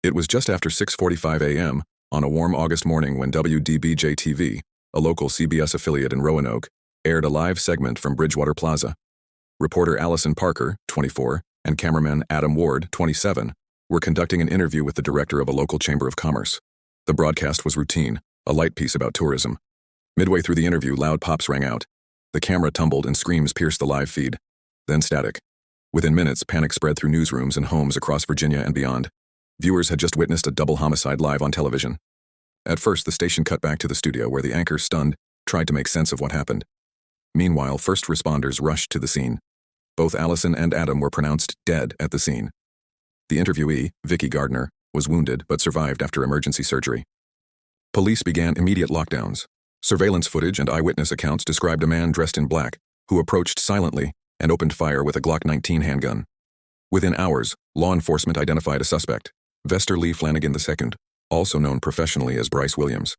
It was just after 6:45 a.m. on a warm August morning when WDBJ-TV, a local CBS affiliate in Roanoke, aired a live segment from Bridgewater Plaza. Reporter Allison Parker, 24, and cameraman Adam Ward, 27, were conducting an interview with the director of a local chamber of commerce. The broadcast was routine, a light piece about tourism. Midway through the interview, loud pops rang out. The camera tumbled and screams pierced the live feed. Then static. Within minutes, panic spread through newsrooms and homes across Virginia and beyond. Viewers had just witnessed a double homicide live on television. At first, the station cut back to the studio where the anchor, stunned, tried to make sense of what happened. Meanwhile, first responders rushed to the scene. Both Allison and Adam were pronounced dead at the scene. The interviewee, Vicky Gardner, was wounded but survived after emergency surgery. Police began immediate lockdowns. Surveillance footage and eyewitness accounts described a man dressed in black who approached silently and opened fire with a Glock 19 handgun. Within hours, law enforcement identified a suspect, Vester Lee Flanagan II, also known professionally as Bryce Williams.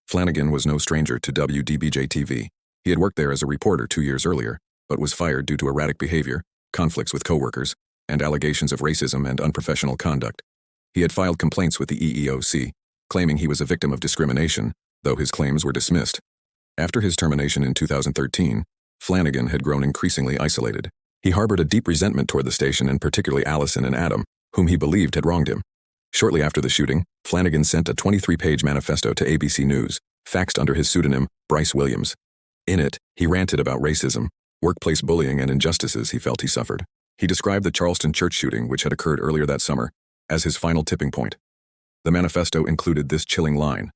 Flanagan was no stranger to WDBJ-TV. He had worked there as a reporter 2 years earlier, but was fired due to erratic behavior, conflicts with coworkers, and allegations of racism and unprofessional conduct. He had filed complaints with the EEOC, claiming he was a victim of discrimination, though his claims were dismissed. After his termination in 2013, Flanagan had grown increasingly isolated. He harbored a deep resentment toward the station and particularly Allison and Adam, whom he believed had wronged him. Shortly after the shooting, Flanagan sent a 23-page manifesto to ABC News, faxed under his pseudonym, Bryce Williams. In it, he ranted about racism, workplace bullying, and injustices he felt he suffered. He described the Charleston church shooting, which had occurred earlier that summer, as his final tipping point. The manifesto included this chilling line: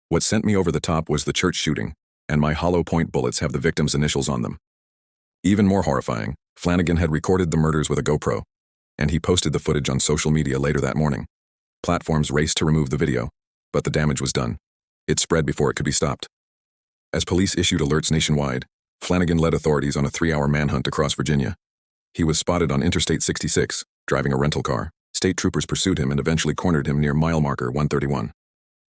"What sent me over the top was the church shooting, and my hollow point bullets have the victim's initials on them." Even more horrifying, Flanagan had recorded the murders with a GoPro, and he posted the footage on social media later that morning. Platforms raced to remove the video, but the damage was done. It spread before it could be stopped. As police issued alerts nationwide, Flanagan led authorities on a 3-hour manhunt across Virginia. He was spotted on Interstate 66, driving a rental car. State troopers pursued him and eventually cornered him near mile marker 131.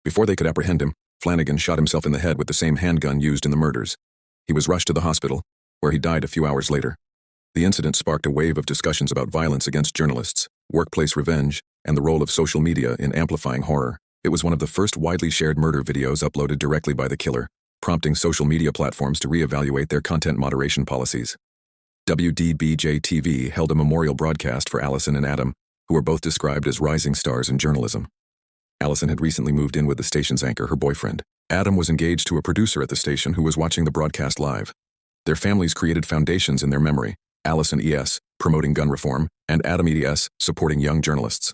Before they could apprehend him, Flanagan shot himself in the head with the same handgun used in the murders. He was rushed to the hospital, where he died a few hours later. The incident sparked a wave of discussions about violence against journalists, workplace revenge, and the role of social media in amplifying horror. It was one of the first widely shared murder videos uploaded directly by the killer, prompting social media platforms to reevaluate their content moderation policies. WDBJ-TV held a memorial broadcast for Allison and Adam, who were both described as rising stars in journalism. Allison had recently moved in with the station's anchor, her boyfriend. Adam was engaged to a producer at the station who was watching the broadcast live. Their families created foundations in their memory: Allison E.S., promoting gun reform, and Adam E.S., supporting young journalists.